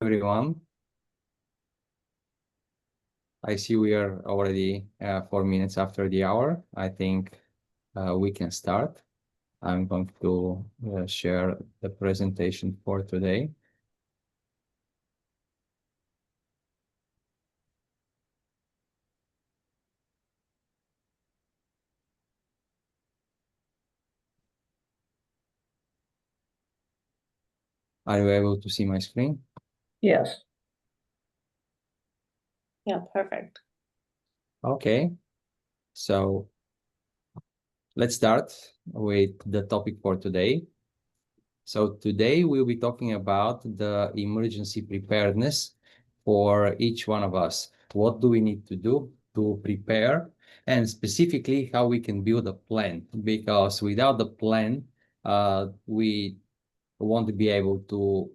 Everyone. I see we are already 4 minutes after the hour. I think we can start. I'm going to share the presentation for today. Are you able to see my screen? Yes. Yeah, perfect. Okay, so let's start with the topic for today. So today we'll be talking about the emergency preparedness for each one of us. What do we need to do to prepare, and specifically how we can build a plan? Because without the plan, we won't be able to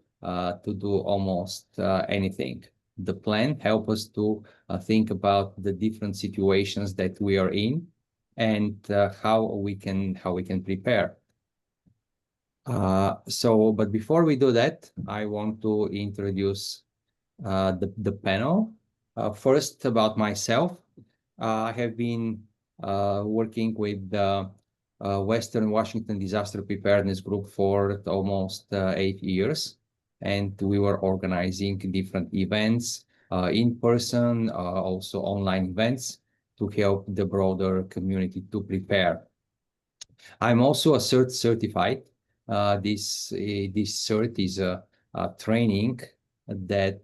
do almost anything. The plan helps us to think about the different situations that we are in and how we can prepare. But before we do that, I want to introduce the panel. First, about myself. I have been working with the Western Washington Disaster Preparedness Group for almost 8 years, and we were organizing different events, in person, also online events, to help the broader community to prepare. I'm also a certified. This cert is a training that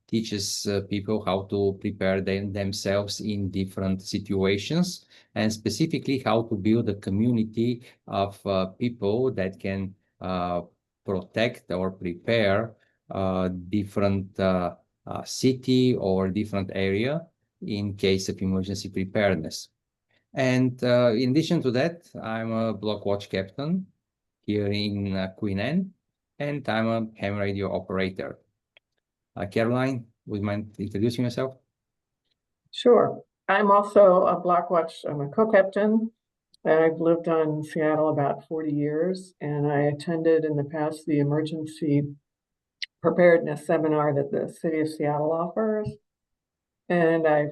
teaches people how to prepare themselves in different situations, and specifically how to build a community of people that can protect or prepare different city or different area in case of emergency preparedness. And in addition to that, I'm a block watch captain here in Queen Anne, and I'm a ham radio operator. Caroline, would you mind introducing yourself? Sure. I'm also a block watch. I'm a co-captain. I've lived on Seattle about 40 years, and I attended in the past the emergency preparedness seminar that the city of Seattle offers. And I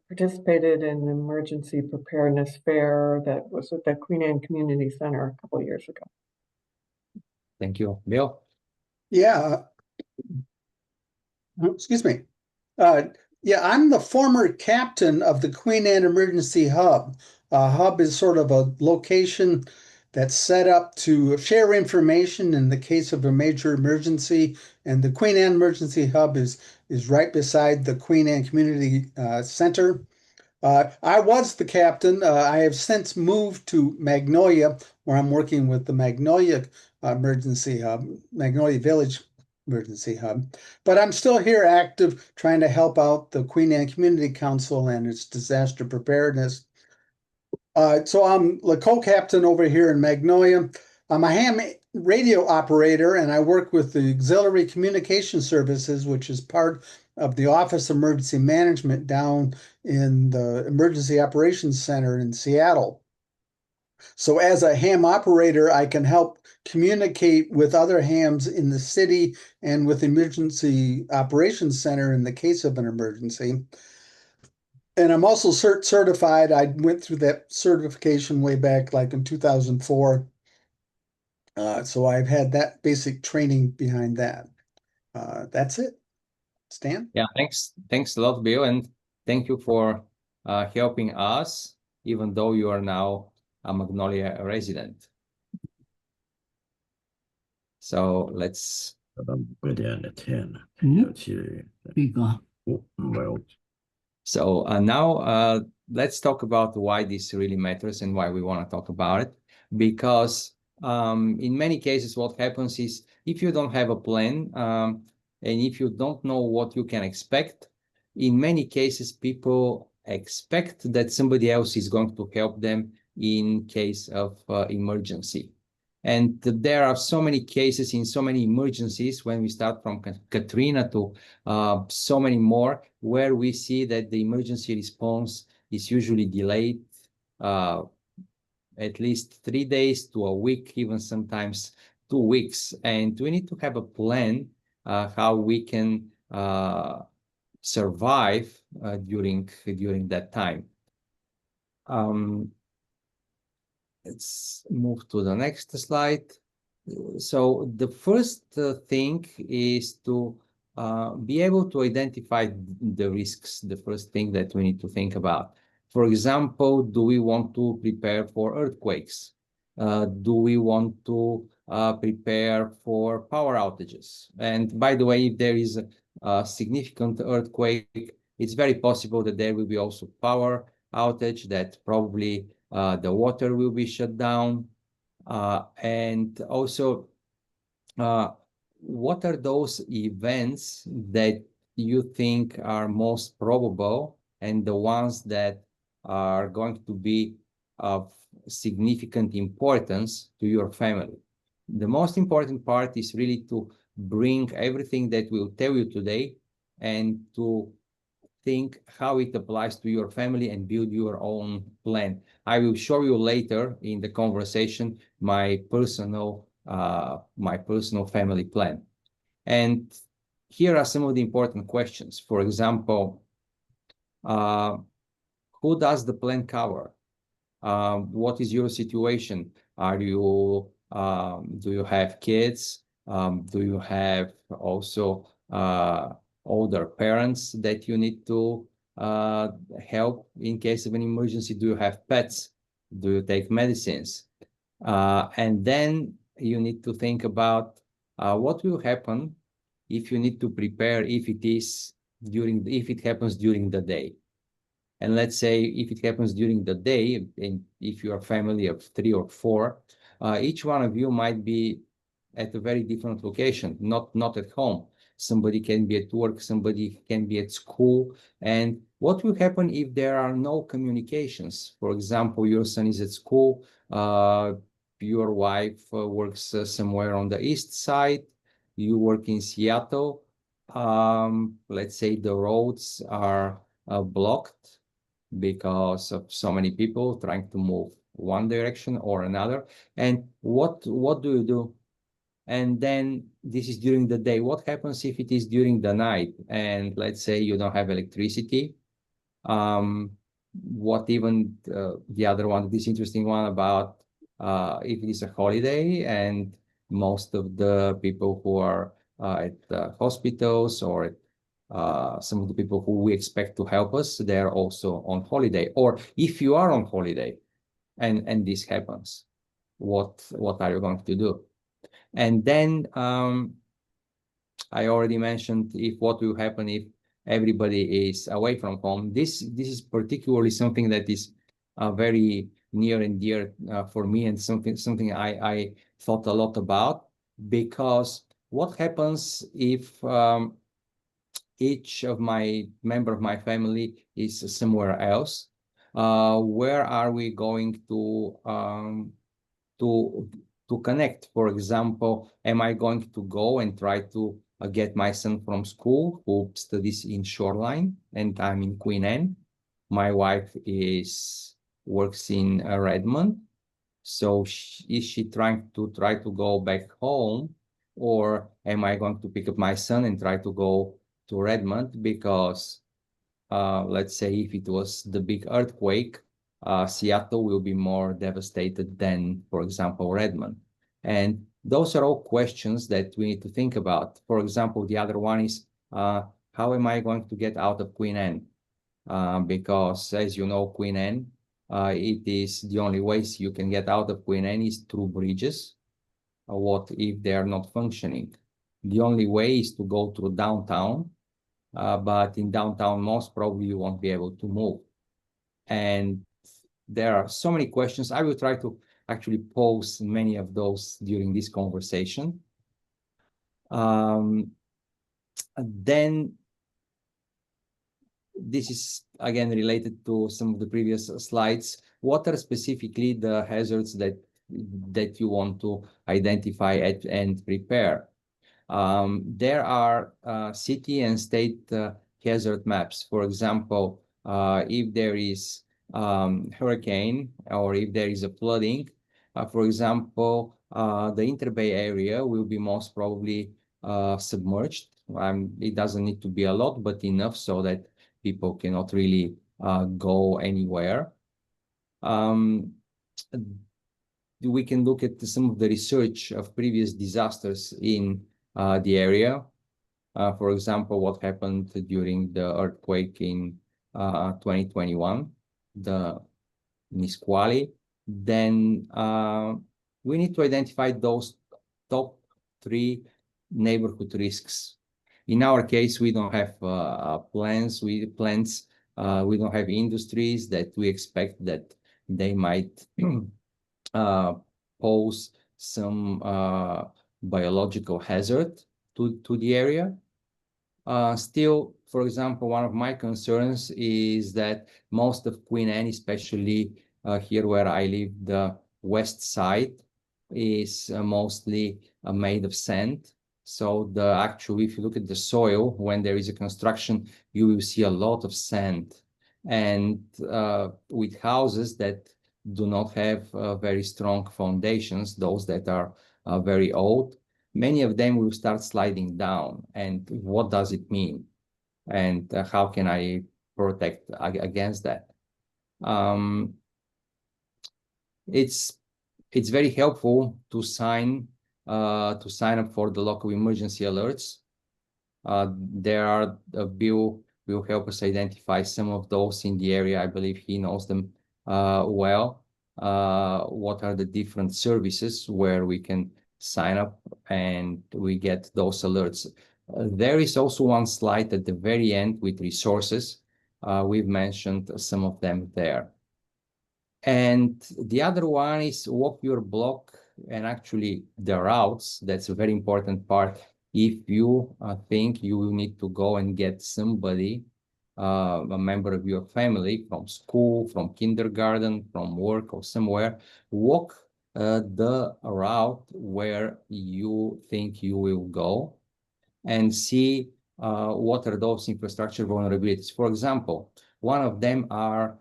participated in the emergency preparedness fair that was at the Queen Anne Community Center a couple of years ago. Thank you. Bill? Yeah. Excuse me. Yeah, I'm the former captain of the Queen Anne Emergency Hub. Hub is sort of a location that's set up to share information in the case of a major emergency. And the Queen Anne Emergency Hub is right beside the Queen Anne Community Center. I was the captain. I have since moved to Magnolia, where I'm working with the Magnolia Emergency Hub, Magnolia Village Emergency Hub. But I'm still here active, trying to help out the Queen Anne Community Council and its disaster preparedness. So I'm the co-captain over here in Magnolia. I'm a ham radio operator, and I work with the Auxiliary Communication Services, which is part of the Office of Emergency Management down in the Emergency Operations Center in Seattle. So as a ham operator, I can help communicate with other hams in the city and with the Emergency Operations Center in the case of an emergency. And I'm also certified. I went through that certification way back like in 2004. So I've had that basic training behind that. That's it. Stan? Yeah, thanks a lot, Bill, and thank you for helping us, even though you are now a Magnolia resident. So let's... Go down to 10. Well, So now let's talk about why this really matters and why we want to talk about it. Because in many cases, what happens is if you don't have a plan and if you don't know what you can expect, in many cases, people expect that somebody else is going to help them in case of emergency. And there are so many cases in so many emergencies, when we start from Katrina to so many more, where we see that the emergency response is usually delayed at least 3 days to a week, even sometimes 2 weeks. And we need to have a plan how we can survive during that time. Let's move to the next slide. So the first thing is to be able to identify the risks, the first thing that we need to think about. For example, do we want to prepare for earthquakes? Do we want to prepare for power outages? And by the way, if there is a significant earthquake, it's very possible that there will be also power outage, that probably the water will be shut down. And also, what are those events that you think are most probable and the ones that are going to be of significant importance to your family? The most important part is really to bring everything that we'll tell you today and to think how it applies to your family and build your own plan. I will show you later in the conversation my personal family plan. And here are some of the important questions. For example, who does the plan cover? What is your situation? Do you have kids? Do you have also older parents that you need to help in case of an emergency? Do you have pets? Do you take medicines? And then you need to think about what will happen if you need to prepare if it happens during the day. And let's say if it happens during the day, and if you are a family of 3 or 4, each one of you might be at a very different location, not at home. Somebody can be at work, somebody can be at school. And what will happen if there are no communications? For example, your son is at school, your wife works somewhere on the east side, you work in Seattle. Let's say the roads are blocked because of so many people trying to move one direction or another. And what do you do? And then this is during the day. What happens if it is during the night? And let's say you don't have electricity. What even the other one, this interesting one about if it is a holiday and most of the people who are at hospitals or at some of the people who we expect to help us, they're also on holiday. Or if you are on holiday and this happens, what are you going to do? And then I already mentioned what will happen if everybody is away from home. This is particularly something that is very near and dear for me, and something I thought a lot about, because what happens if each of my member of my family is somewhere else? Where are we going to connect? For example, am I going to go and try to get my son from school who studies in Shoreline, and I'm in Queen Anne? My wife works in Redmond. So is she trying to go back home, or am I going to pick up my son and try to go to Redmond? Because let's say if it was the big earthquake, Seattle will be more devastated than, for example, Redmond. And those are all questions that we need to think about. For example, the other one is, how am I going to get out of Queen Anne? Because as you know, Queen Anne, it is the only ways you can get out of Queen Anne is through bridges. What if they are not functioning? The only way is to go through downtown, but in downtown, most probably you won't be able to move. And there are so many questions. I will try to actually pose many of those during this conversation. Then this is again related to some of the previous slides. What are specifically the hazards that you want to identify and prepare? There are city and state hazard maps. For example, if there is hurricane or if there is a flooding, for example, the Interbay area will be most probably submerged. It doesn't need to be a lot, but enough so that people cannot really go anywhere. We can look at some of the research of previous disasters in the area. For example, what happened during the earthquake in 2021, the Nisqually. Then we need to identify those top 3 neighborhood risks. In our case, we don't have plants. We don't have industries that we expect that they might pose some biological hazard to the area. Still, for example, one of my concerns is that most of Queen Anne, especially here where I live, the west side is mostly made of sand. So if you look at the soil, when there is a construction, you will see a lot of sand. And with houses that do not have very strong foundations, those that are very old, many of them will start sliding down. And what does it mean? And how can I protect against that? It's very helpful to sign up for the local emergency alerts. Bill will help us identify some of those in the area. I believe he knows them well. What are the different services where we can sign up and we get those alerts? There is also one slide at the very end with resources. We've mentioned some of them there. And the other one is walk your block, and actually the routes. That's a very important part. If you think you will need to go and get somebody, a member of your family from school, from kindergarten, from work or somewhere, walk the route where you think you will go and see what are those infrastructure vulnerabilities. For example, one of them are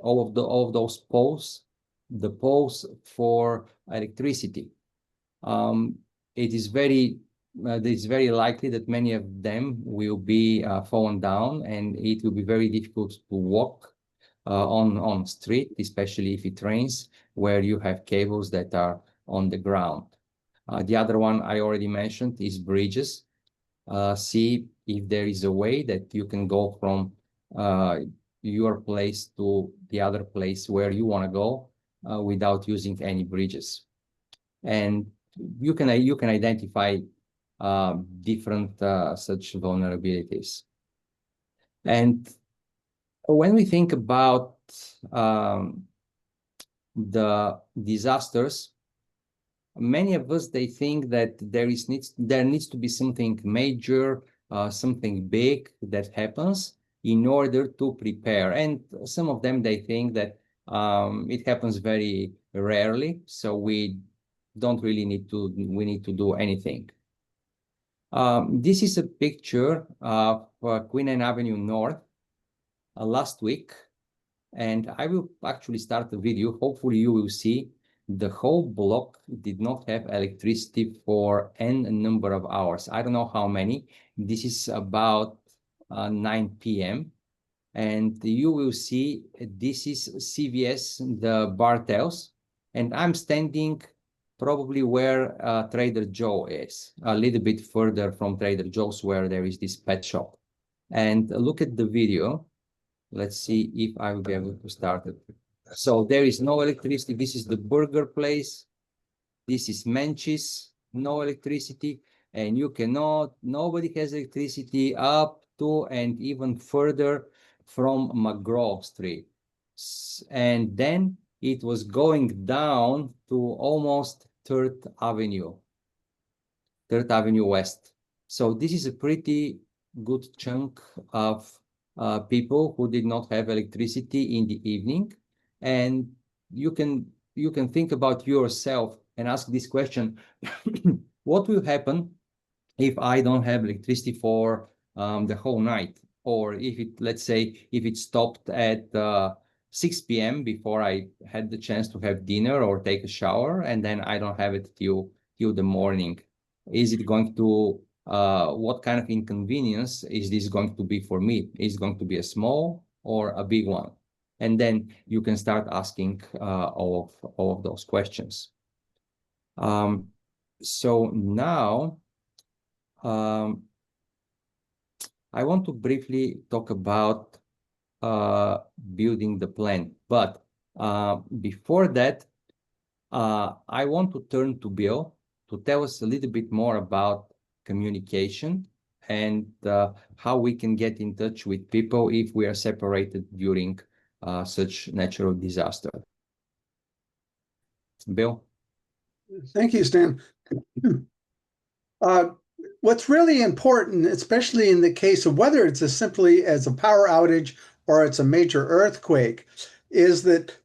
all of those poles, the poles for electricity. It is very likely that many of them will be fallen down, and it will be very difficult to walk on street, especially if it rains, where you have cables that are on the ground. The other one I already mentioned is bridges. See if there is a way that you can go from your place to the other place where you want to go without using any bridges. And you can identify different such vulnerabilities. And when we think about the disasters, many of us, they think that there needs to be something major, something big that happens in order to prepare. And some of them, they think that it happens very rarely, so we don't really need to do anything. This is a picture of Queen Anne Avenue North last week, and I will actually start the video. Hopefully you will see the whole block did not have electricity for n number of hours. I don't know how many. This is about 9 p.m. And you will see this is CVS, the Bartels, and I'm standing probably where Trader Joe is, a little bit further from Trader Joe's where there is this pet shop. And look at the video. Let's see if I will be able to start it. So there is no electricity. This is the burger place. This is Menchie's, no electricity. And nobody has electricity up to and even further from McGraw Street. And then it was going down to almost 3rd Avenue West. So this is a pretty good chunk of people who did not have electricity in the evening. And you can think about yourself and ask this question: what will happen if I don't have electricity for the whole night? Or let's say if it stopped at 6 p.m. before I had the chance to have dinner or take a shower, and then I don't have it till the morning. Is it going to, what kind of inconvenience is this going to be for me? Is it going to be a small or a big one? And then you can start asking all of those questions. So now I want to briefly talk about building the plan. But before that, I want to turn to Bill to tell us a little bit more about communication and how we can get in touch with people if we are separated during such natural disaster. Bill? Thank you, Stan. What's really important, especially in the case of whether it's as simply as a power outage or it's a major earthquake, is that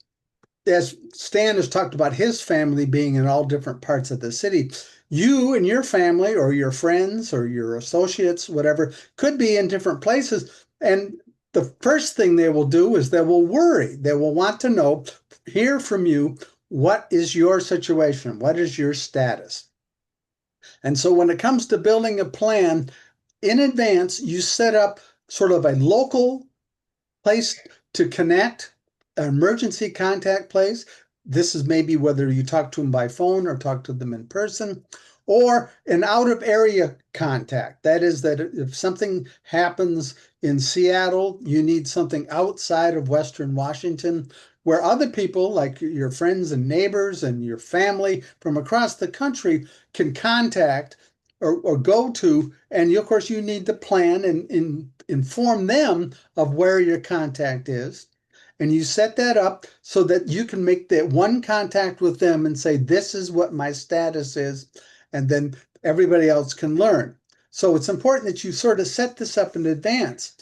as Stan has talked about his family being in all different parts of the city, you and your family or your friends or your associates, whatever, could be in different places. And the first thing they will do is they will worry. They will want to know, hear from you, what is your situation? What is your status? And so when it comes to building a plan, in advance, you set up sort of a local place to connect, an emergency contact place. This is maybe whether you talk to them by phone or talk to them in person, or an out of area contact. That is that if something happens in Seattle, you need something outside of Western Washington, where other people like your friends and neighbors and your family from across the country can contact or go to, and of course you need to plan and inform them of where your contact is. And you set that up so that you can make that one contact with them and say, this is what my status is, and then everybody else can learn. So it's important that you sort of set this up in advance.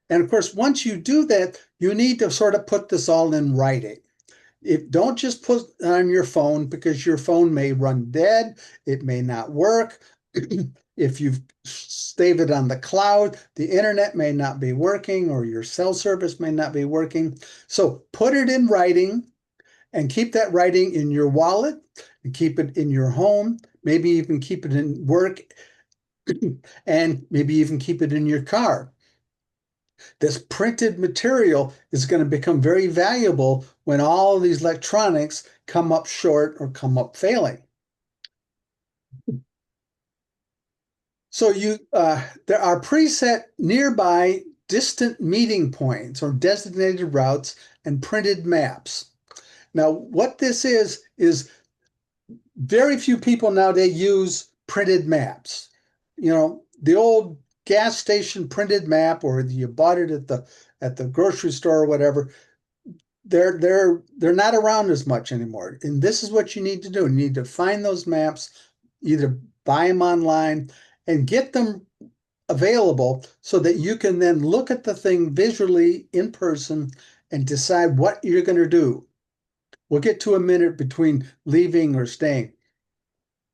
And of course, once you do that, you need to sort of put this all in writing. Don't just put it on your phone, because your phone may run dead, it may not work. If you've saved it on the cloud, the internet may not be working or your cell service may not be working. So put it in writing and keep that writing in your wallet and keep it in your home. Maybe even keep it in work and maybe even keep it in your car. This printed material is going to become very valuable when all of these electronics come up short or come up failing. So there are preset nearby distant meeting points or designated routes and printed maps. Now, what this is very few people nowadays use printed maps. You know, the old gas station printed map, or you bought it at the grocery store or whatever, they're not around as much anymore. And this is what you need to do. You need to find those maps, either buy them online and get them available so that you can then look at the thing visually in person and decide what you're going to do. We'll get to a minute between leaving or staying.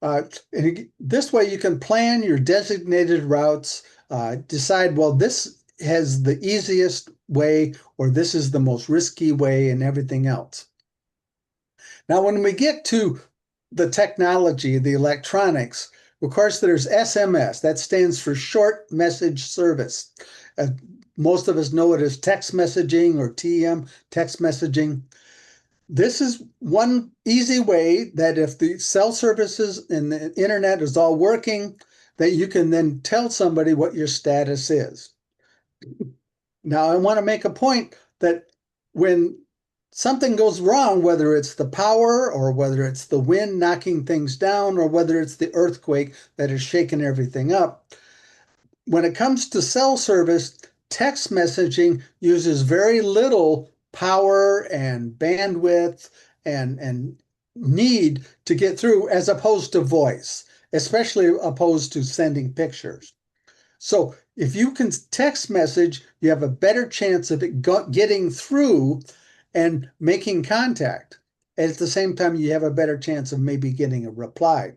And this way you can plan your designated routes, decide, well, this has the easiest way, or this is the most risky way, and everything else. Now, when we get to the technology, the electronics, of course, there's SMS. That stands for Short Message Service. Most of us know it as text messaging or TM, text messaging. This is one easy way that if the cell services and the internet is all working, that you can then tell somebody what your status is. Now, I want to make a point that when something goes wrong, whether it's the power or whether it's the wind knocking things down or whether it's the earthquake that has shaken everything up, when it comes to cell service, text messaging uses very little power and bandwidth and need to get through, as opposed to voice, especially opposed to sending pictures. So if you can text message, you have a better chance of it getting through and making contact. And at the same time, you have a better chance of maybe getting a reply.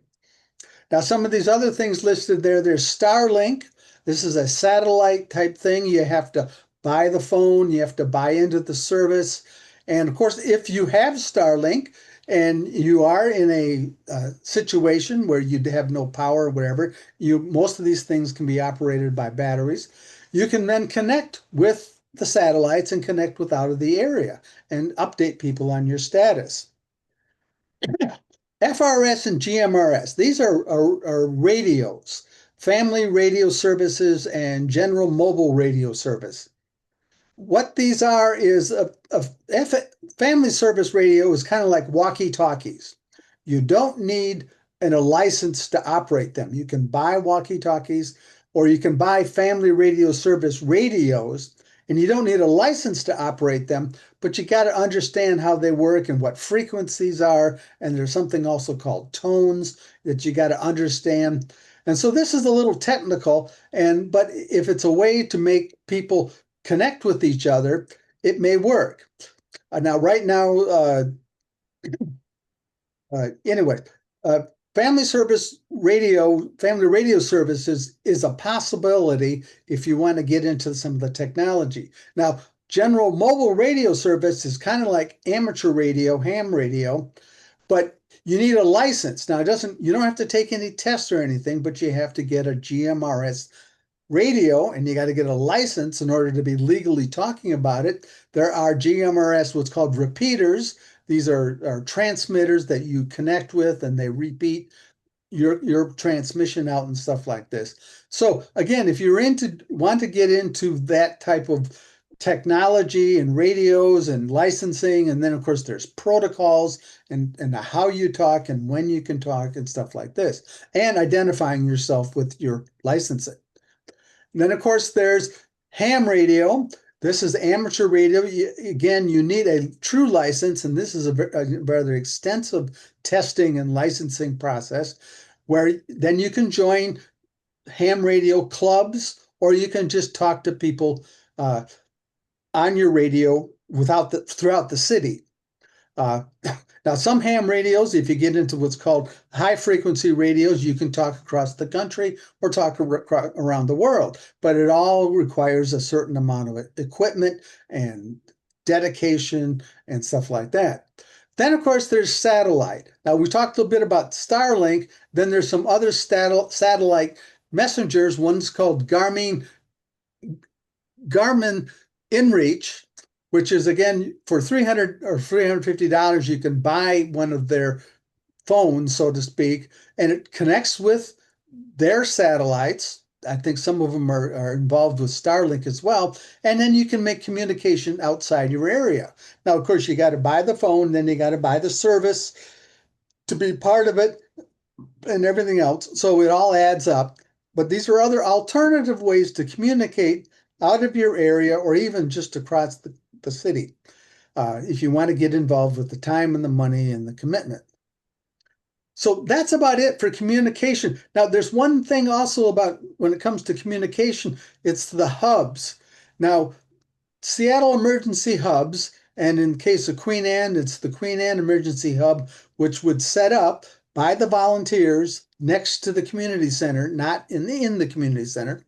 Now, some of these other things listed there, there's Starlink. This is a satellite type thing. You have to buy the phone, you have to buy into the service. And of course, if you have Starlink, and you are in a situation where you have no power or whatever, most of these things can be operated by batteries. You can then connect with the satellites and connect with out of the area and update people on your status. FRS and GMRS, these are radios, family radio services and general mobile radio service. What these are is a family service radio is kind of like walkie-talkies. You don't need a license to operate them. You can buy walkie-talkies or you can buy family radio service radios, and you don't need a license to operate them, but you got to understand how they work and what frequencies are. And there's something also called tones that you got to understand. And so this is a little technical, but if it's a way to make people connect with each other, it may work. Now, right now, anyway, family radio services is a possibility if you want to get into some of the technology. Now, general mobile radio service is kind of like amateur radio, ham radio, but you need a license. Now, you don't have to take any tests or anything, but you have to get a GMRS radio, and you got to get a license in order to be legally talking about it. There are GMRS, what's called repeaters. These are transmitters that you connect with, and they repeat your transmission out and stuff like this. So again, if you're want to get into that type of technology and radios and licensing, and then of course there's protocols and how you talk and when you can talk and stuff like this, and identifying yourself with your licensing. And then, of course, there's ham radio. This is amateur radio. Again, you need a true license, and this is a rather extensive testing and licensing process where then you can join ham radio clubs, or you can just talk to people on your radio throughout the city. Now, some ham radios, if you get into what's called high frequency radios, you can talk across the country or talk around the world, but it all requires a certain amount of equipment and dedication and stuff like that. Then, of course, there's satellite. Now, we talked a little bit about Starlink. Then there's some other satellite messengers. One's called Garmin InReach, which is, again, for $300 or $350, you can buy one of their phones, so to speak, and it connects with their satellites. I think some of them are involved with Starlink as well. And then you can make communication outside your area. Now, of course, you got to buy the phone, then you got to buy the service to be part of it and everything else. So it all adds up. But these are other alternative ways to communicate out of your area or even just across the city, if you want to get involved with the time and the money and the commitment. So that's about it for communication. Now, there's one thing also about when it comes to communication, it's the hubs. Now, Seattle Emergency Hubs, and in case of Queen Anne, it's the Queen Anne Emergency Hub, which would set up by the volunteers next to the community center, not in the community center.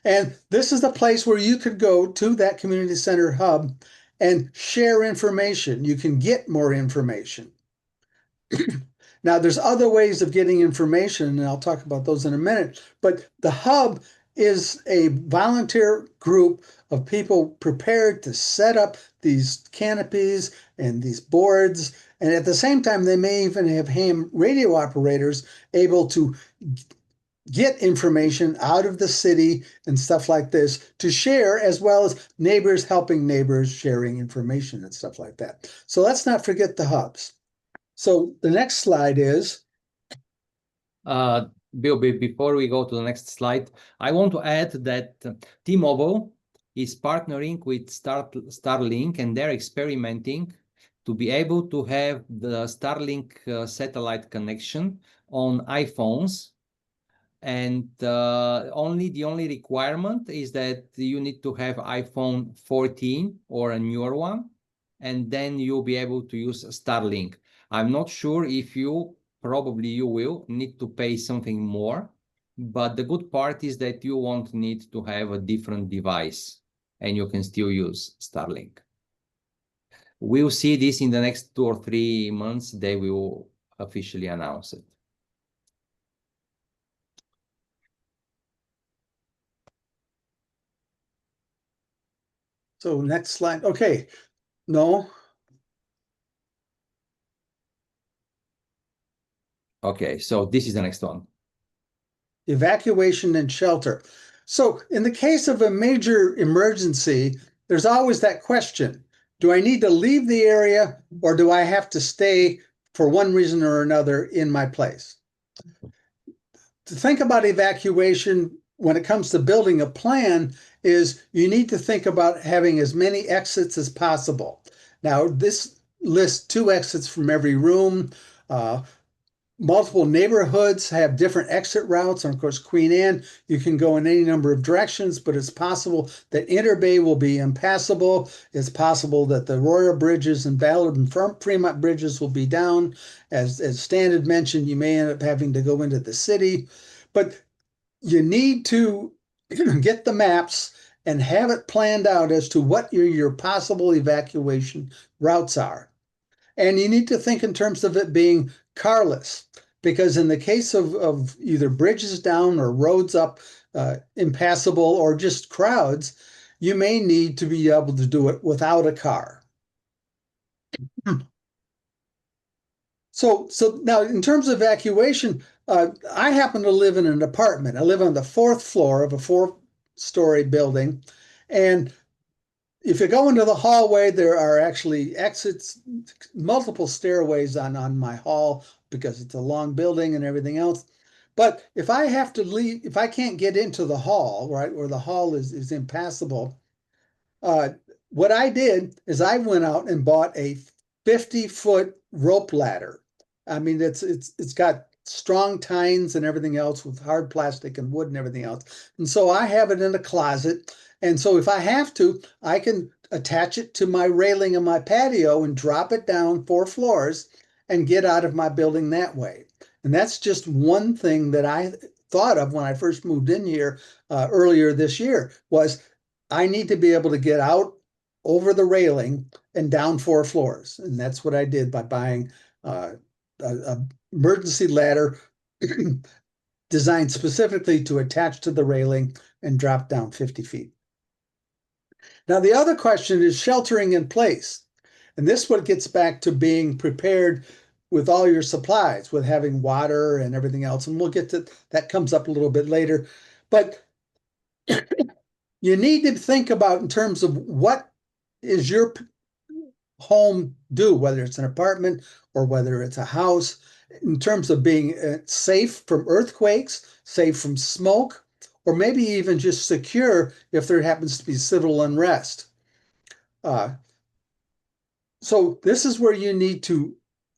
And this is the place where you could go to that community center hub and share information. You can get more information. Now, there's other ways of getting information, and I'll talk about those in a minute. But the hub is a volunteer group of people prepared to set up these canopies and these boards. And at the same time, they may even have ham radio operators able to get information out of the city and stuff like this to share, as well as neighbors helping neighbors, sharing information and stuff like that. So let's not forget the hubs. So the next slide is. Bill, before we go to the next slide, I want to add that T-Mobile is partnering with Starlink, and they're experimenting to be able to have the Starlink satellite connection on iPhones. And the only requirement is that you need to have iPhone 14 or a newer one, and then you'll be able to use Starlink. I'm not sure if probably you will need to pay something more, but the good part is that you won't need to have a different device and you can still use Starlink. we'll see this in the next 2 or 3 months. They will officially announce it. So next slide. Okay, no. Okay, so this is the next one. Evacuation and shelter. So in the case of a major emergency, there's always that question. Do I need to leave the area or do I have to stay for one reason or another in my place? To think about evacuation when it comes to building a plan is you need to think about having as many exits as possible. Now, this lists 2 exits from every room. Multiple neighborhoods have different exit routes. And of course, Queen Anne, you can go in any number of directions, but it's possible that Interbay will be impassable. It's possible that the Royal Bridges and Ballard and Fremont bridges will be down. As Stan had mentioned, you may end up having to go into the city. But you need to get the maps and have it planned out as to what your possible evacuation routes are. And you need to think in terms of it being carless, because in the case of either bridges down or roads up, impassable, or just crowds, you may need to be able to do it without a car. So now in terms of evacuation, I happen to live in an apartment. I live on the 4th floor of a 4-story building. And if you go into the hallway, there are actually exits, multiple stairways on my hall because it's a long building and everything else. But if I have to leave, if I can't get into the hall, right, or the hall is impassable, what I did is I went out and bought a 50-foot rope ladder. I mean, it's got strong tines and everything else with hard plastic and wood and everything else. And so I have it in a closet. And so if I have to, I can attach it to my railing in my patio and drop it down 4 floors and get out of my building that way. And that's just one thing that I thought of when I first moved in here earlier this year was I need to be able to get out over the railing and down 4 floors. And that's what I did by buying a emergency ladder designed specifically to attach to the railing and drop down 50 feet. Now, the other question is sheltering in place. And this what gets back to being prepared with all your supplies, with having water and everything else. And we'll get to that, comes up a little bit later. But you need to think about in terms of what is your home do, whether it's an apartment or whether it's a house, in terms of being safe from earthquakes, safe from smoke, or maybe even just secure if there happens to be civil unrest. So this is where you need to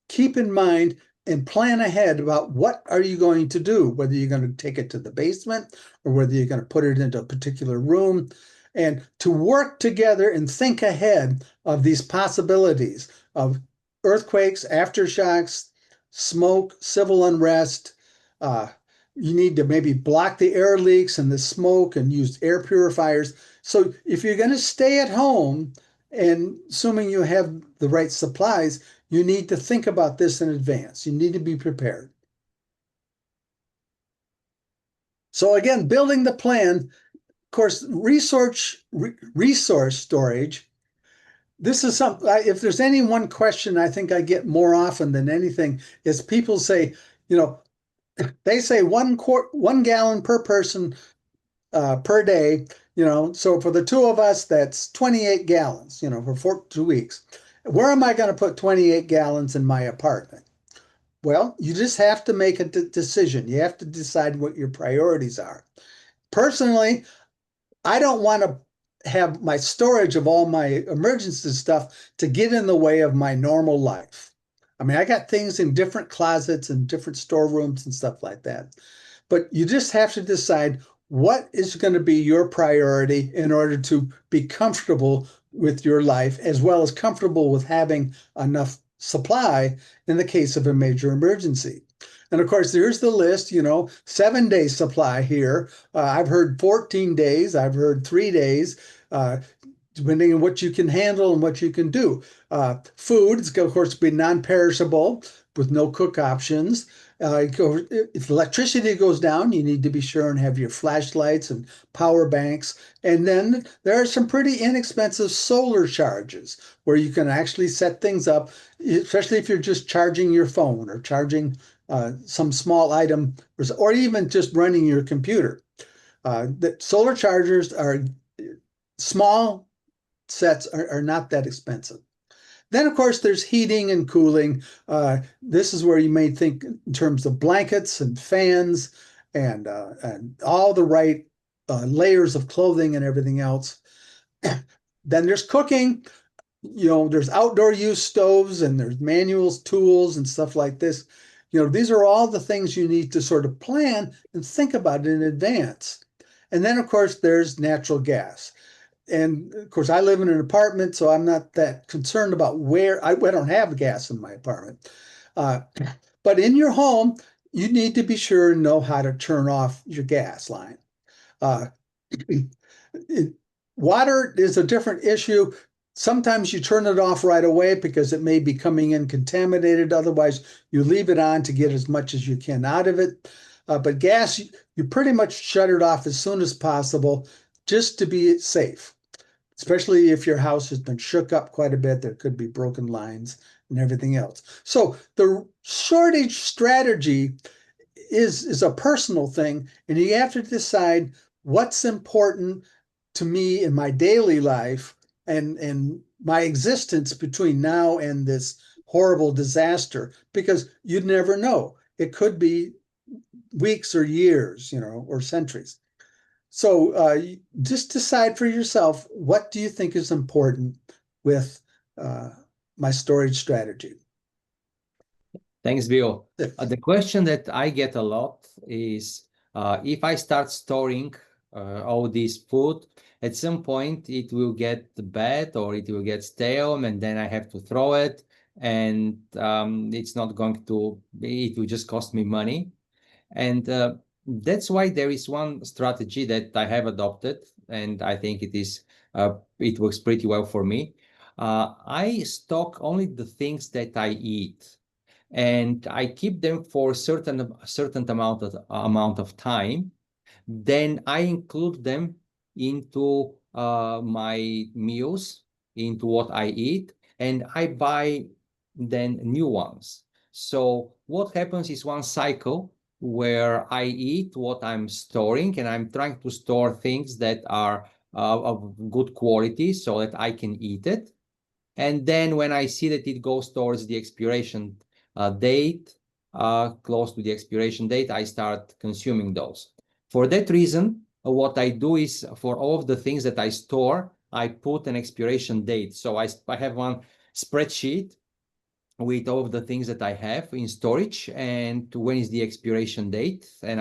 keep in mind and plan ahead about what are you going to do, whether you're going to take it to the basement or whether you're going to put it into a particular room, and to work together and think ahead of these possibilities of earthquakes, aftershocks, smoke, civil unrest. You need to maybe block the air leaks and the smoke and use air purifiers. So if you're going to stay at home, and assuming you have the right supplies, you need to think about this in advance. You need to be prepared. So again, building the plan, of course, resource storage. This is something, if there's any one question I think I get more often than anything is people say, they say 1 gallon per person per day, so for the 2 of us, that's 28 gallons, for 2 weeks. Where am I going to put 28 gallons in my apartment? Well, you just have to make a decision. You have to decide what your priorities are. Personally, I don't want to have my storage of all my emergency stuff to get in the way of my normal life. I mean, I got things in different closets and different storerooms and stuff like that. But you just have to decide what is going to be your priority in order to be comfortable with your life, as well as comfortable with having enough supply in the case of a major emergency. And of course, there's the list, 7-day supply here. I've heard 14 days. I've heard 3 days. depending on what you can handle and what you can do. Food is, of course, be non-perishable with no cook options. If electricity goes down, you need to be sure and have your flashlights and power banks. And then there are some pretty inexpensive solar charges where you can actually set things up, especially if you're just charging your phone or charging some small item, or even just running your computer. The solar chargers are small sets are not that expensive. Then, of course, there's heating and cooling. This is where you may think in terms of blankets and fans and all the right layers of clothing and everything else. Then there's cooking. There's outdoor use stoves and there's manuals, tools, and stuff like this. These are all the things you need to sort of plan and think about in advance. And then, of course, there's natural gas. And of course, I live in an apartment, so I'm not that concerned about where I don't have gas in my apartment. But in your home, you need to be sure and know how to turn off your gas line. Water is a different issue. Sometimes you turn it off right away because it may be coming in contaminated. Otherwise, you leave it on to get as much as you can out of it. But gas, you pretty much shut it off as soon as possible just to be safe, especially if your house has been shook up quite a bit. There could be broken lines and everything else. So the shortage strategy is a personal thing, and you have to decide what's important to me in my daily life and my existence between now and this horrible disaster, because you'd never know. It could be weeks or years, or centuries. So just decide for yourself, what do you think is important with my storage strategy? Thanks, Bill. The question that I get a lot is, if I start storing all this food, at some point it will get bad or it will get stale, and then I have to throw it, and it's not going to, it will just cost me money. And that's why there is one strategy that I have adopted, and I think it works pretty well for me. I stock only the things that I eat, and I keep them for a certain amount of time. Then I include them into my meals, into what I eat, and I buy then new ones. So what happens is one cycle where I eat what I'm storing, and I'm trying to store things that are of good quality so that I can eat it. And then when I see that it goes towards the expiration date, close to the expiration date, I start consuming those. For that reason, what I do is, for all of the things that I store, I put an expiration date. So I have one spreadsheet with all of the things that I have in storage and when is the expiration date, and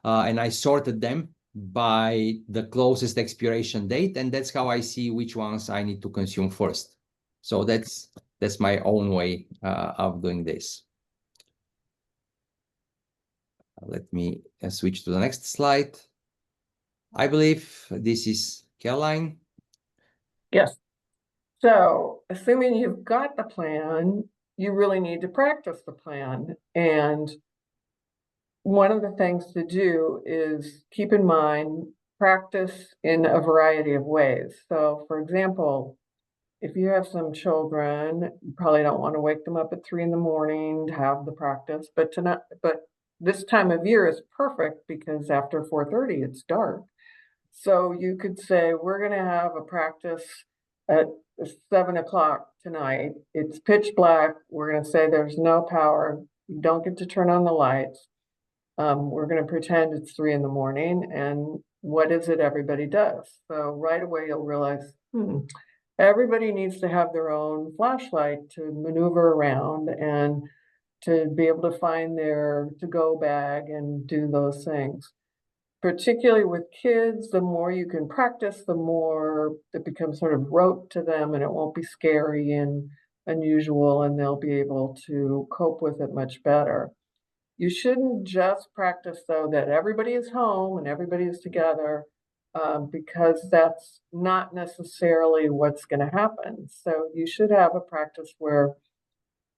I sorted them by the closest expiration date, and that's how I see which ones I need to consume first. So that's my own way of doing this. Let me switch to the next slide. I believe this is Caroline. Yes. So assuming you've got the plan, you really need to practice the plan. And one of the things to do is keep in mind practice in a variety of ways. So for example, if you have some children, you probably don't want to wake them up at 3 in the morning to have the practice, but this time of year is perfect because after 4:30 it's dark. So you could say, we're going to have a practice at 7 o'clock tonight. It's pitch black. We're going to say there's no power. You don't get to turn on the lights. We're going to pretend it's 3 in the morning. And what is it everybody does? So right away you'll realize, everybody needs to have their own flashlight to maneuver around and to be able to find their to-go bag and do those things. Particularly with kids, the more you can practice, the more it becomes sort of rote to them, and it won't be scary and unusual, and they'll be able to cope with it much better. You shouldn't just practice, though, that everybody is home and everybody is together. because that's not necessarily what's going to happen. So you should have a practice where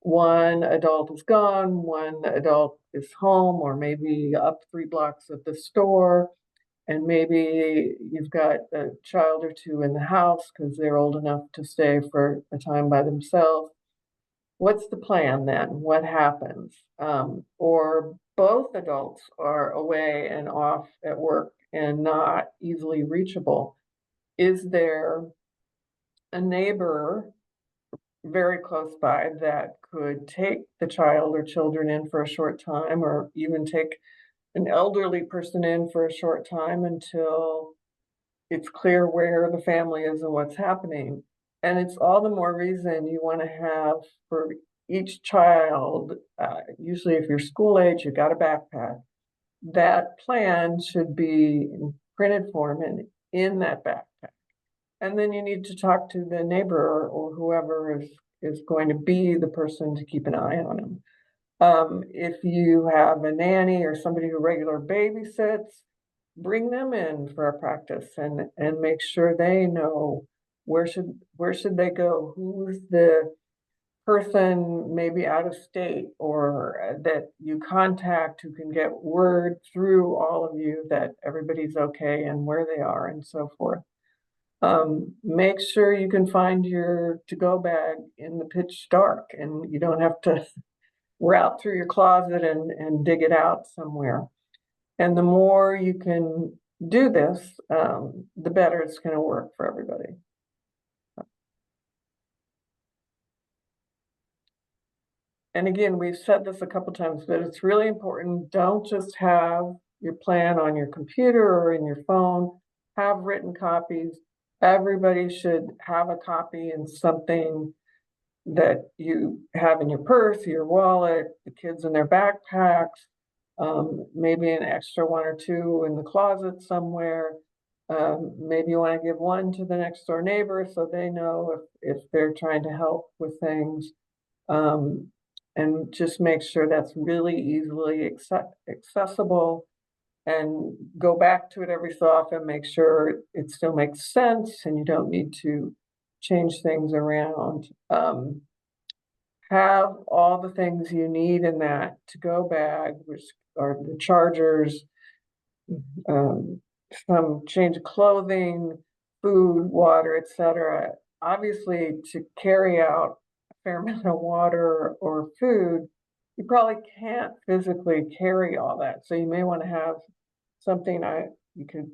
one adult is gone, one adult is home, or maybe up 3 blocks at the store, and maybe you've got a child or two in the house because they're old enough to stay for a time by themselves. What's the plan then? What happens? Or both adults are away and off at work and not easily reachable. Is there a neighbor very close by that could take the child or children in for a short time, or even take an elderly person in for a short time until it's clear where the family is and what's happening? And it's all the more reason you want to have for each child, usually if you're school age, you got a backpack. That plan should be in printed form and in that backpack. And then you need to talk to the neighbor or whoever is going to be the person to keep an eye on them. If you have a nanny or somebody who regular babysits, bring them in for a practice and make sure they know where should they go, who's the person maybe out of state or that you contact who can get word through all of you that everybody's okay and where they are and so forth. Make sure you can find your to-go bag in the pitch dark and you don't have to route through your closet and dig it out somewhere. And the more you can do this, the better it's going to work for everybody. And again, we've said this a couple times, but it's really important. Don't just have your plan on your computer or in your phone. Have written copies. Everybody should have a copy in something that you have in your purse, your wallet, the kids in their backpacks, maybe an extra 1 or 2 in the closet somewhere. Maybe you want to give one to the next door neighbor so they know if they're trying to help with things. And just make sure that's really easily accessible and go back to it every so often, make sure it still makes sense and you don't need to change things around. Have all the things you need in that to-go bag, which are the chargers, some change of clothing, food, water, etc. Obviously, to carry out a fair amount of water or food, you probably can't physically carry all that. So you may want to have something, you could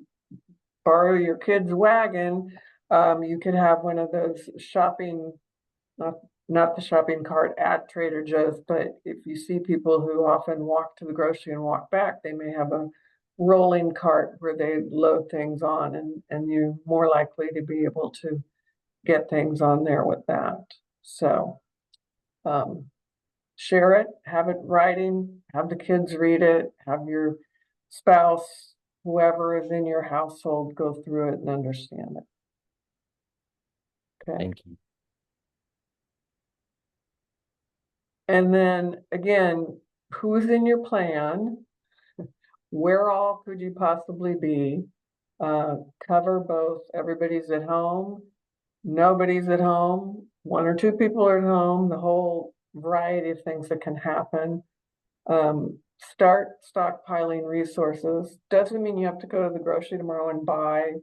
borrow your kid's wagon. You could have one of those shopping, not the shopping cart at Trader Joe's, but if you see people who often walk to the grocery and walk back, they may have a rolling cart where they load things on, and you're more likely to be able to get things on there with that. So share it, have it writing, have the kids read it, have your spouse, whoever is in your household, go through it and understand it. Okay. Thank you. And then again, who's in your plan? Where all could you possibly be? Cover both everybody's at home, nobody's at home, 1 or 2 people are at home, the whole variety of things that can happen. Start stockpiling resources. Doesn't mean you have to go to the grocery tomorrow and buy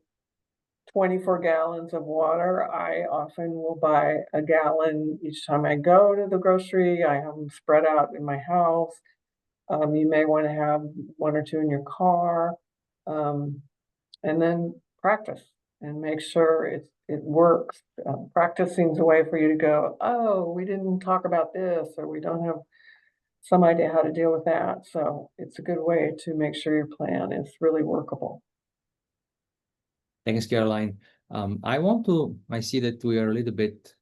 24 gallons of water. I often will buy a gallon each time I go to the grocery. I have them spread out in my house. You may want to have 1 or 2 in your car, and then practice and make sure it works. Practicing is a way for you to go, oh, we didn't talk about this, or we don't have some idea how to deal with that. So it's a good way to make sure your plan is really workable. Thanks, Caroline. I see that we are a little bit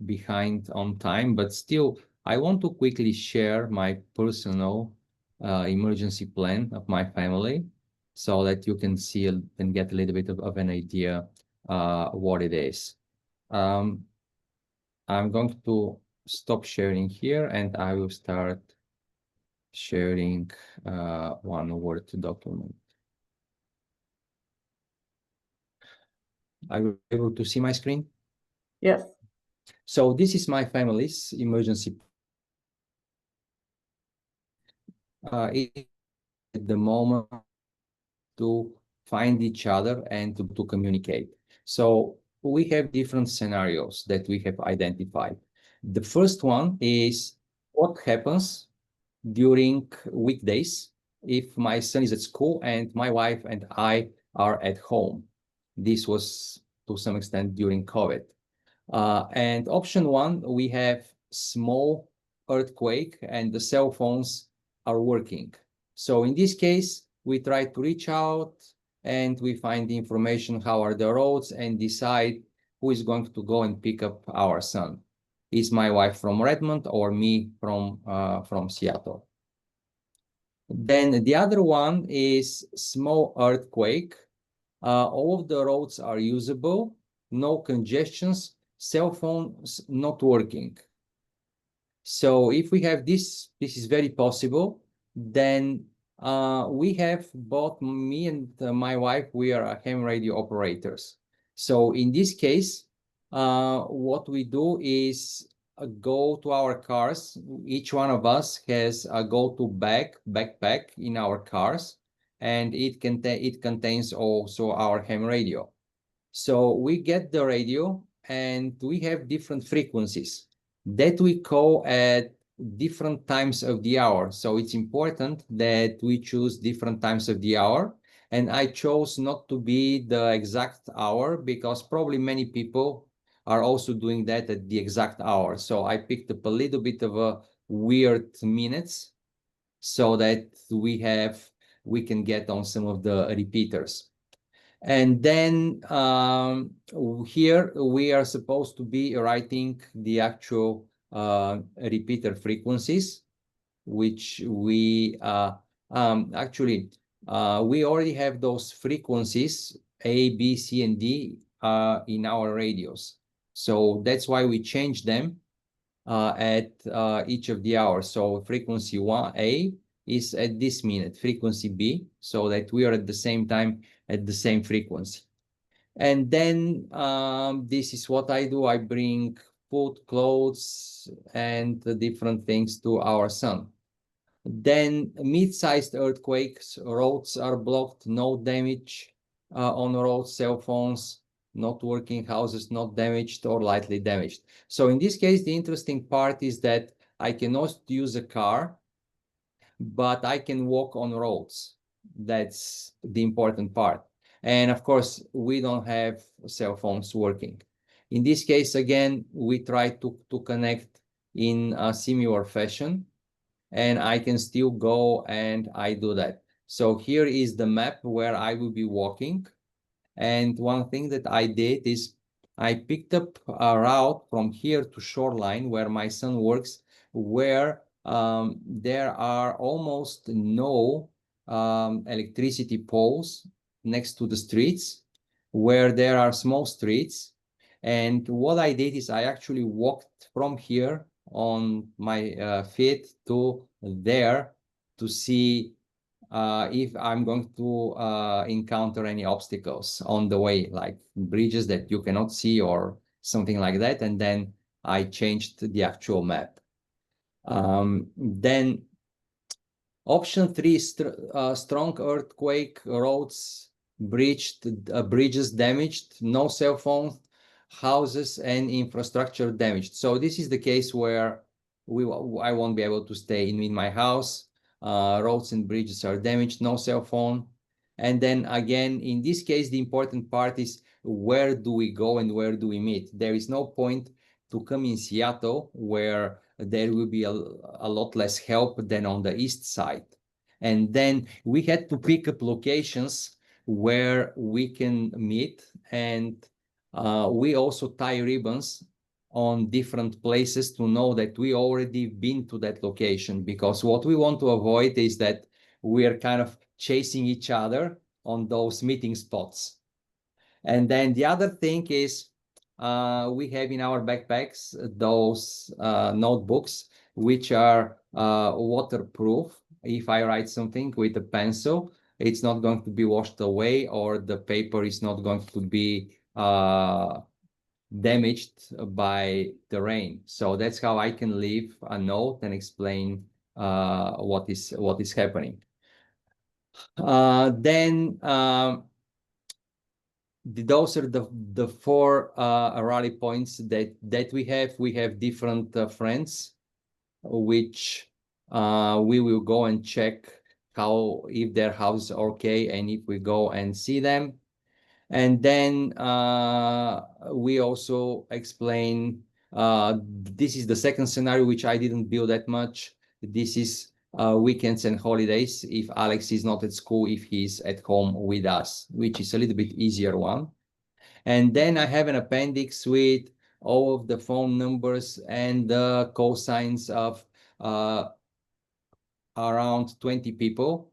behind on time, but still, I want to quickly share my personal emergency plan of my family so that you can see and get a little bit of an idea what it is. I'm going to stop sharing here and I will start sharing one Word document. Are you able to see my screen? Yes. So this is my family's emergency. At the moment to find each other and to communicate. So we have different scenarios that we have identified. The first one is what happens during weekdays if my son is at school and my wife and I are at home. This was to some extent during COVID. And option one, we have small earthquake and the cell phones are working. So in this case, we try to reach out and we find the information, how are the roads, and decide who is going to go and pick up our son. Is my wife from Redmond or me from Seattle? Then the other one is small earthquake. All of the roads are usable, no congestions, cell phones not working. So if we have this is very possible, then we have both me and my wife, we are ham radio operators. So in this case, what we do is go to our cars. Each one of us has a go-to backpack in our cars, and it contains also our ham radio. So we get the radio and we have different frequencies that we call at different times of the hour. So it's important that we choose different times of the hour. And I chose not to be the exact hour because probably many people are also doing that at the exact hour. So I picked up a little bit of a weird minutes so that we can get on some of the repeaters. And then here we are supposed to be writing the actual repeater frequencies, which we actually we already have those frequencies A, B, C, and D in our radios. So that's why we change them at each of the hours. So frequency 1A is at this minute, frequency B, so that we are at the same time at the same frequency. And then this is what I do. I bring food, clothes, and different things to our son. Then mid-sized earthquakes, roads are blocked, no damage on roads, cell phones not working, houses not damaged or lightly damaged. So in this case, the interesting part is that I cannot use a car, but I can walk on roads. That's the important part. And of course, we don't have cell phones working. In this case, again, we try to connect in a similar fashion, and I can still go and I do that. So here is the map where I will be walking. And one thing that I did is I picked up a route from here to Shoreline where my son works, where there are almost no electricity poles next to the streets, where there are small streets. And what I did is I actually walked from here on my feet to there to see if I'm going to encounter any obstacles on the way, like bridges that you cannot see or something like that. And then I changed the actual map. Then option 3, strong earthquake, roads bridges damaged, no cell phone, houses and infrastructure damaged. So this is the case where I won't be able to stay in my house. Roads and bridges are damaged, no cell phone. And then again, in this case, the important part is where do we go and where do we meet? There is no point to come in Seattle where there will be a lot less help than on the east side. And then we had to pick up locations where we can meet, and we also tie ribbons on different places to know that we already been to that location, because what we want to avoid is that we are kind of chasing each other on those meeting spots. And then the other thing is we have in our backpacks those notebooks which are waterproof. If I write something with a pencil, it's not going to be washed away, or the paper is not going to be damaged by the rain. So that's how I can leave a note and explain what is happening. Then those are the four rally points that we have. We have different friends, which we will go and check if their house is okay, and if we go and see them. And then we also explain this is the second scenario, which I didn't build that much. This is weekends and holidays, if Alex is not at school, if he's at home with us, which is a little bit easier one. And then I have an appendix with all of the phone numbers and the cosigns of around 20 people,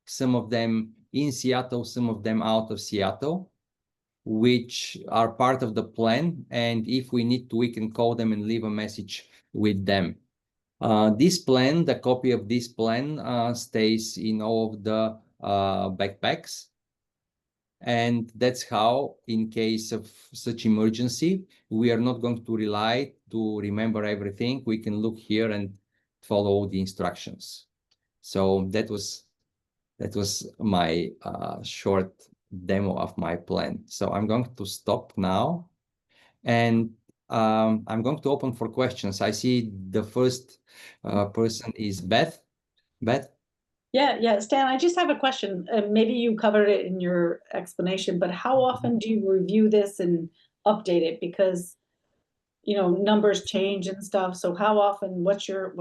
some of them in Seattle, some of them out of Seattle, which are part of the plan. And if we need to, we can call them and leave a message with them. This plan, the copy of this plan stays in all of the backpacks. And that's how, in case of such emergency, we are not going to rely to remember everything. We can look here and follow the instructions. So that was my short demo of my plan. So I'm going to stop now, and I'm going to open for questions. I see the first person is Beth. Beth? Yeah, Stan, I just have a question. Maybe you covered it in your explanation, but how often do you review this and update it? Because, numbers change and stuff. So how often, what's your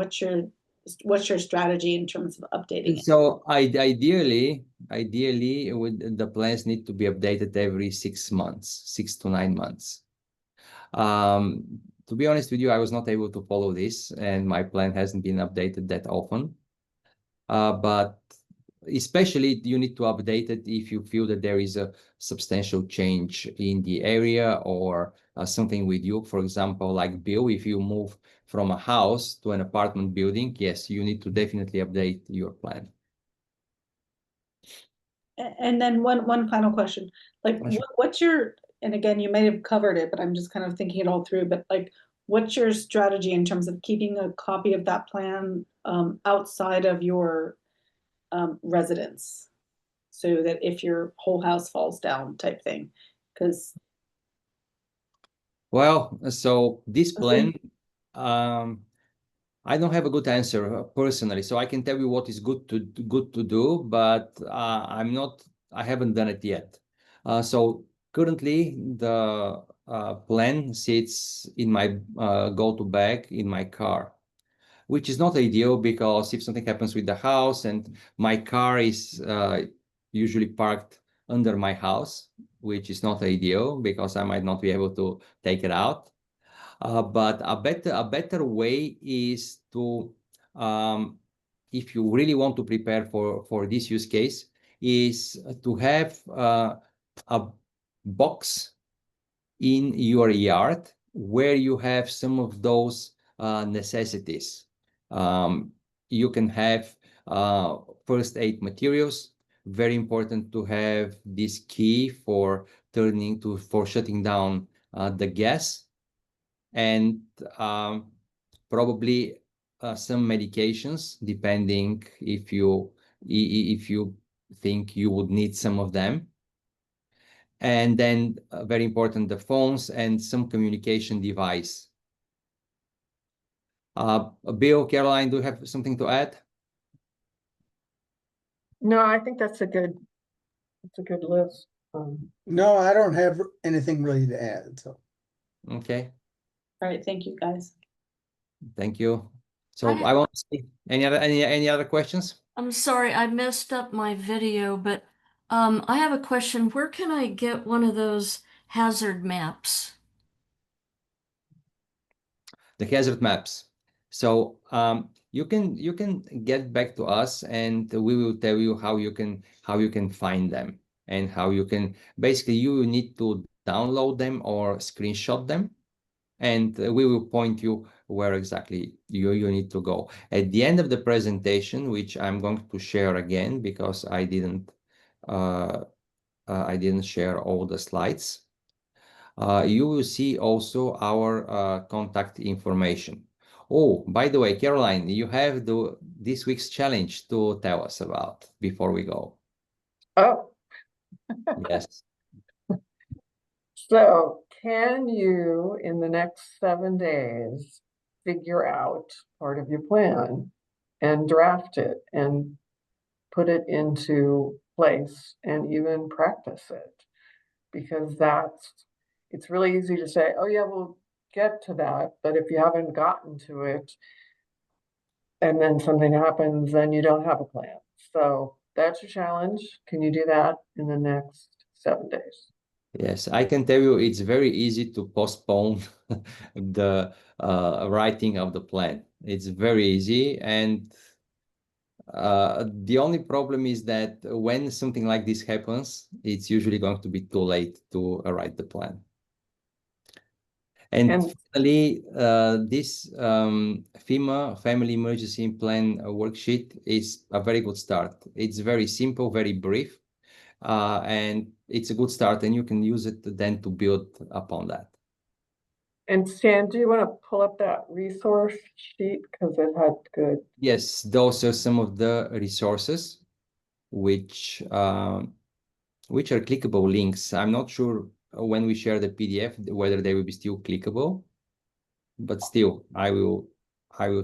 strategy in terms of updating it? So ideally, the plans need to be updated every 6 months, 6 to 9 months. To be honest with you, I was not able to follow this, and my plan hasn't been updated that often. But especially you need to update it if you feel that there is a substantial change in the area or something with you. For example, like Bill, if you move from a house to an apartment building, yes, you need to definitely update your plan. And then one final question, like Sure. what's your, and again, you may have covered it, but I'm just kind of thinking it all through, but like, what's your strategy in terms of keeping a copy of that plan outside of your residence, so that if your whole house falls down type thing? Because Well, so this plan, I don't have a good answer personally, so I can tell you what is good to do, but I haven't done it yet. So currently the plan sits in my go-to bag in my car, which is not ideal because if something happens with the house, and my car is usually parked under my house, which is not ideal because I might not be able to take it out. But a better way is to, if you really want to prepare for this use case, is to have a box in your yard where you have some of those necessities. You can have first aid materials. Very important to have this key for shutting down the gas, and probably some medications, depending if you think you would need some of them. And then very important, the phones and some communication device. Bill, Caroline, do you have something to add? No, I think that's a good list. No, I don't have anything really to add. So Okay, all right, thank you guys. thank you. So I- I want to see any other questions? I'm sorry, I messed up my video, but I have a question. Where can I get one of those hazard maps? The hazard maps. So you can get back to us, and we will tell you how you can find them, and how you can basically, you need to download them or screenshot them, and we will point you where exactly you need to go. At the end of the presentation, which I'm going to share again because I didn't share all the slides. You will see also our contact information. Oh, by the way, Caroline, you have this week's challenge to tell us about before we go. Oh, Yes. so can you, in the next 7 days, figure out part of your plan and draft it and put it into place and even practice it? Because it's really easy to say, oh yeah, we'll get to that. But if you haven't gotten to it and then something happens, then you don't have a plan. So that's your challenge. Can you do that in the next 7 days? Yes, I can tell you it's very easy to postpone the writing of the plan. It's very easy. And the only problem is that when something like this happens, it's usually going to be too late to write the plan. And And finally, this FEMA Family Emergency Plan worksheet is a very good start. It's very simple, very brief, and it's a good start, and you can use it then to build upon that. and Stan, do you want to pull up that resource sheet? Because it had good. Yes, those are some of the resources which are clickable links. I'm not sure when we share the PDF whether they will be still clickable, but still, I will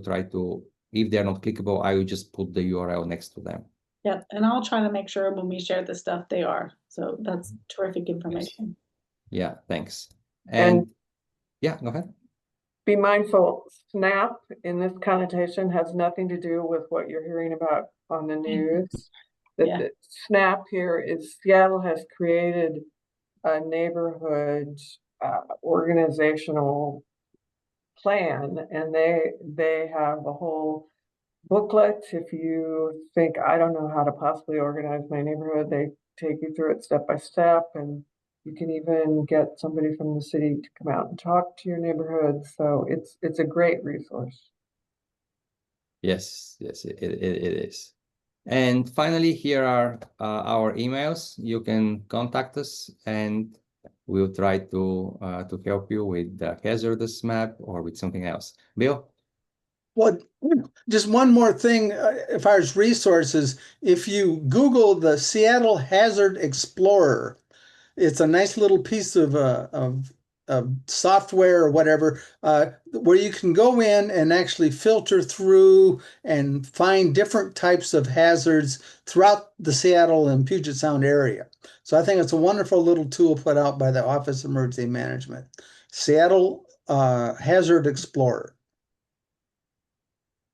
try to. If they're not clickable, I will just put the URL next to them. Yeah, and I'll try to make sure when we share the stuff they are. So that's terrific information. Yeah, thanks. And And yeah, go ahead. be mindful, SNAP in this connotation has nothing to do with what you're hearing about on the news. That Yeah. the SNAP here is Seattle has created a neighborhood organizational plan, and they have a whole booklet. If you think, I don't know how to possibly organize my neighborhood, they take you through it step by step, and you can even get somebody from the city to come out and talk to your neighborhood. So it's a great resource. Yes, it is. And finally, here are our emails. You can contact us, and we'll try to help you with the hazardous map or with something else. Bill? Well, just one more thing, as far as resources, if you Google the Seattle Hazard Explorer, it's a nice little piece of software or whatever, where you can go in and actually filter through and find different types of hazards throughout the Seattle and Puget Sound area. So I think it's a wonderful little tool put out by the Office of Emergency Management. Seattle Hazard Explorer.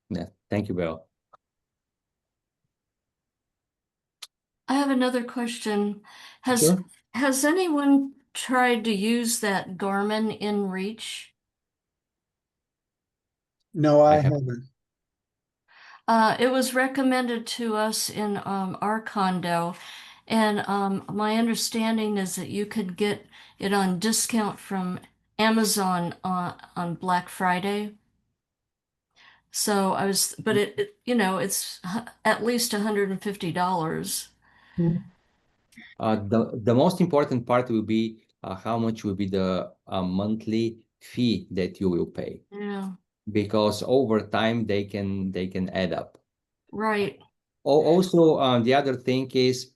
Yeah, thank you, Bill. I have another question. Sure. Has anyone tried to use that Garmin InReach? No, I I have. haven't. It was recommended to us in our condo, and my understanding is that you could get it on discount from Amazon on Black Friday. So but it's at least $150. The most important part will be how much will be the monthly fee that you will pay, Yeah, because over time they can add up. right. Also, the other thing is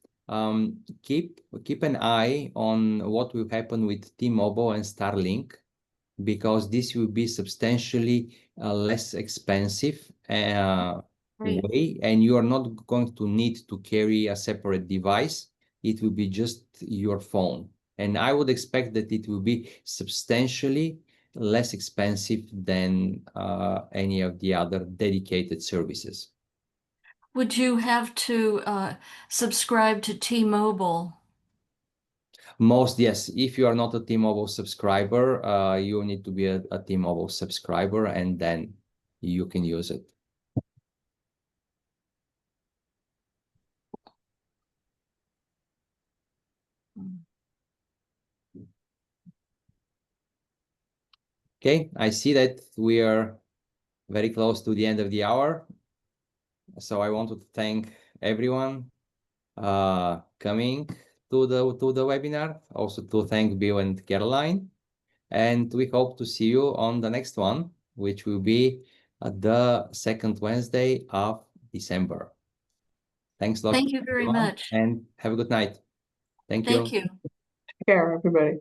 keep an eye on what will happen with T-Mobile and Starlink, because this will be substantially less expensive Right. way, and you are not going to need to carry a separate device. It will be just your phone. And I would expect that it will be substantially less expensive than any of the other dedicated services. Would you have to subscribe to T-Mobile? Yes. If you are not a T-Mobile subscriber, you need to be a T-Mobile subscriber, and then you can use it. Okay, I see that we are very close to the end of the hour. So I want to thank everyone coming to the webinar. Also to thank Bill and Caroline. And we hope to see you on the next one, which will be the second Wednesday of December. Thanks a lot. Thank you very everyone, much. and have a good night. Thank you. Thank you. Take care, everybody.